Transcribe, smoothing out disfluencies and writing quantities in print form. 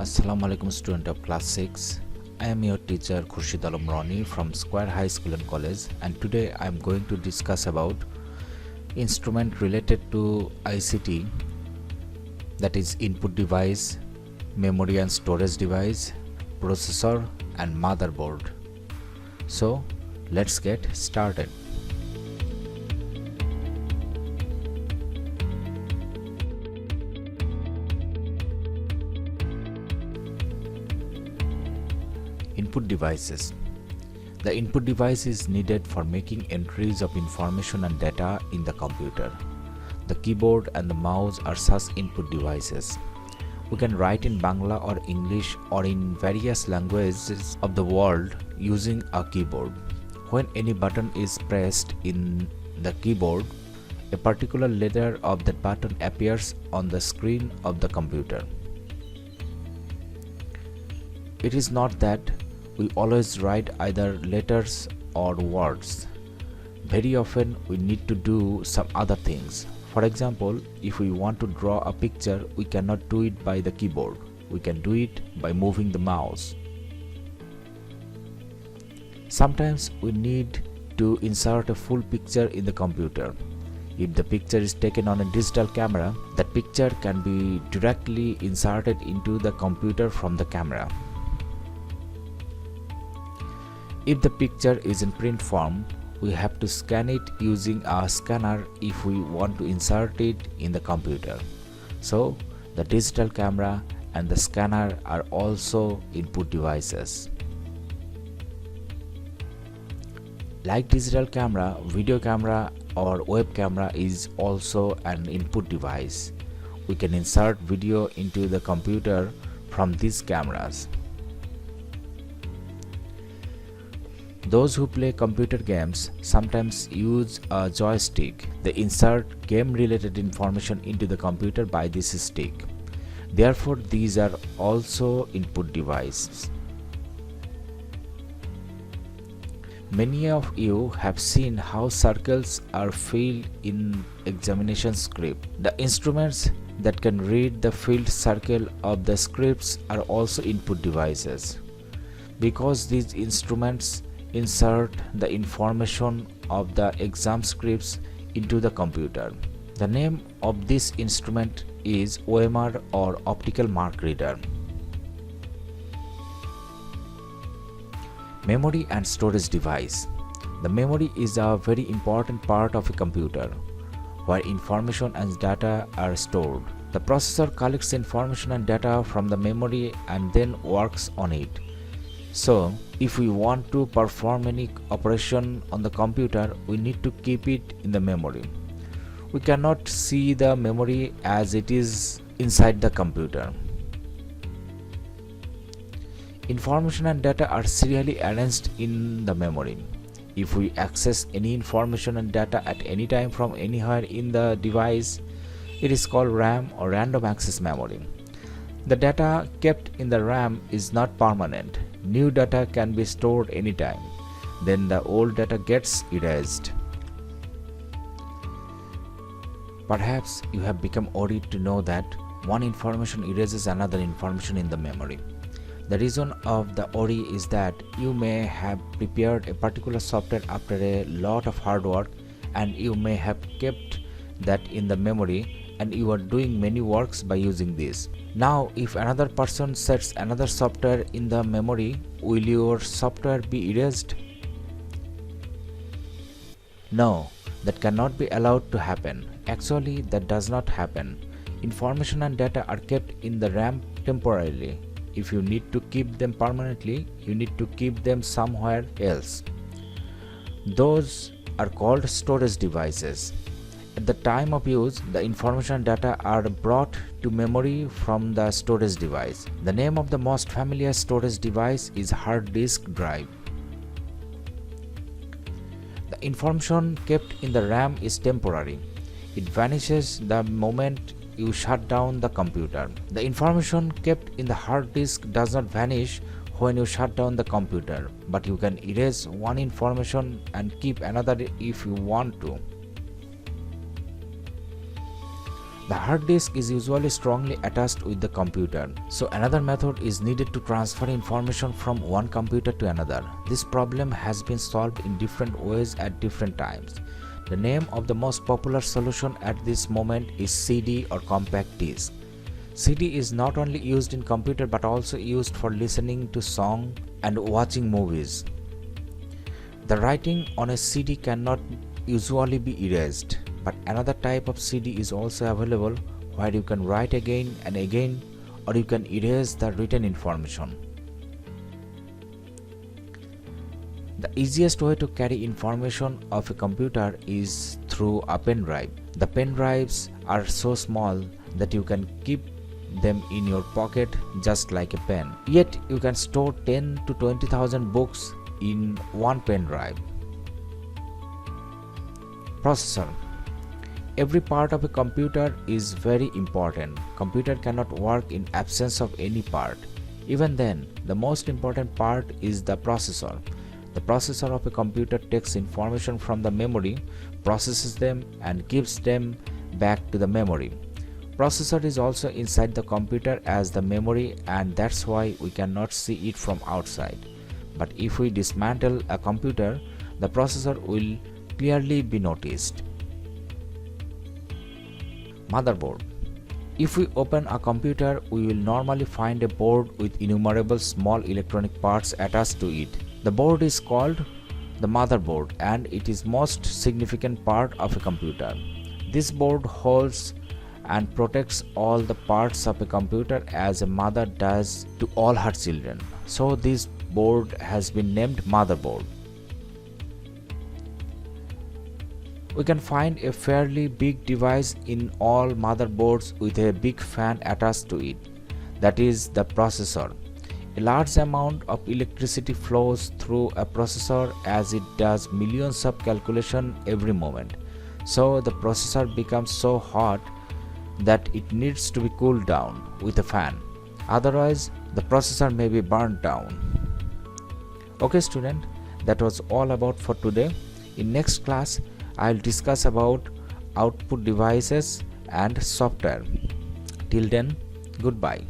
Assalamu alaikum student of class 6. I am your teacher Khurshid Alam Rani from Square High School and College, and today I am going to discuss about instrument related to ICT, that is input device, memory and storage device, processor and motherboard. So let's get started. Input devices. The input device is needed for making entries of information and data in the computer. The keyboard and the mouse are such input devices. We can write in Bangla or English or in various languages of the world using a keyboard. When any button is pressed in the keyboard, a particular letter of that button appears on the screen of the computer. It is not that we always write either letters or words. Very often we need to do some other things. For example, if we want to draw a picture, we cannot do it by the keyboard. We can do it by moving the mouse. Sometimes we need to insert a full picture in the computer. If the picture is taken on a digital camera, that picture can be directly inserted into the computer from the camera. If the picture is in print form, we have to scan it using a scanner if we want to insert it in the computer. So, the digital camera and the scanner are also input devices. Like digital camera, video camera or web camera is also an input device. We can insert video into the computer from these cameras. Those who play computer games sometimes use a joystick. They insert game-related information into the computer by this stick. Therefore, these are also input devices. Many of you have seen how circles are filled in examination script. The instruments that can read the filled circle of the scripts are also input devices. Because these instruments insert the information of the exam scripts into the computer. The name of this instrument is OMR or optical mark reader. Memory and storage device. The memory is a very important part of a computer where information and data are stored. The processor collects information and data from the memory and then works on it. So, if we want to perform any operation on the computer, we need to keep it in the memory. We cannot see the memory as it is inside the computer. Information and data are serially arranged in the memory. If we access any information and data at any time from anywhere in the device, it is called RAM or random access memory. The data kept in the RAM is not permanent. New data can be stored anytime. Then the old data gets erased. Perhaps you have become worried to know that one information erases another information in the memory. The reason of the worry is that you may have prepared a particular software after a lot of hard work, and you may have kept that in the memory, and you are doing many works by using this. Now, if another person sets another software in the memory, will your software be erased? No, that cannot be allowed to happen. Actually, that does not happen. Information and data are kept in the RAM temporarily. If you need to keep them permanently, you need to keep them somewhere else. Those are called storage devices. At the time of use, the information and data are brought to memory from the storage device. The name of the most familiar storage device is hard disk drive. The information kept in the RAM is temporary. It vanishes the moment you shut down the computer. The information kept in the hard disk does not vanish when you shut down the computer, but you can erase one information and keep another if you want to. The hard disk is usually strongly attached with the computer, so another method is needed to transfer information from one computer to another. This problem has been solved in different ways at different times. The name of the most popular solution at this moment is CD or compact disc. CD is not only used in computer but also used for listening to song and watching movies. The writing on a CD cannot usually be erased, but another type of CD is also available where you can write again and again, or you can erase the written information. The easiest way to carry information of a computer is through a pen drive. The pen drives are so small that you can keep them in your pocket just like a pen. Yet you can store 10 to 20,000 books in one pen drive. Processor. Every part of a computer is very important. Computer cannot work in absence of any part. Even then, the most important part is the processor. The processor of a computer takes information from the memory, processes them, and gives them back to the memory. Processor is also inside the computer as the memory, and that's why we cannot see it from outside. But if we dismantle a computer, the processor will clearly be noticed. Motherboard. If we open a computer, we will normally find a board with innumerable small electronic parts attached to it. The board is called the motherboard, and it is most significant part of a computer. This board holds and protects all the parts of a computer as a mother does to all her children. So this board has been named motherboard. We can find a fairly big device in all motherboards with a big fan attached to it. That is the processor. A large amount of electricity flows through a processor as it does millions of calculations every moment. So the processor becomes so hot that it needs to be cooled down with a fan. Otherwise, the processor may be burnt down. Okay student, that was all about for today. In next class, I will discuss about output devices and software. Till then, goodbye.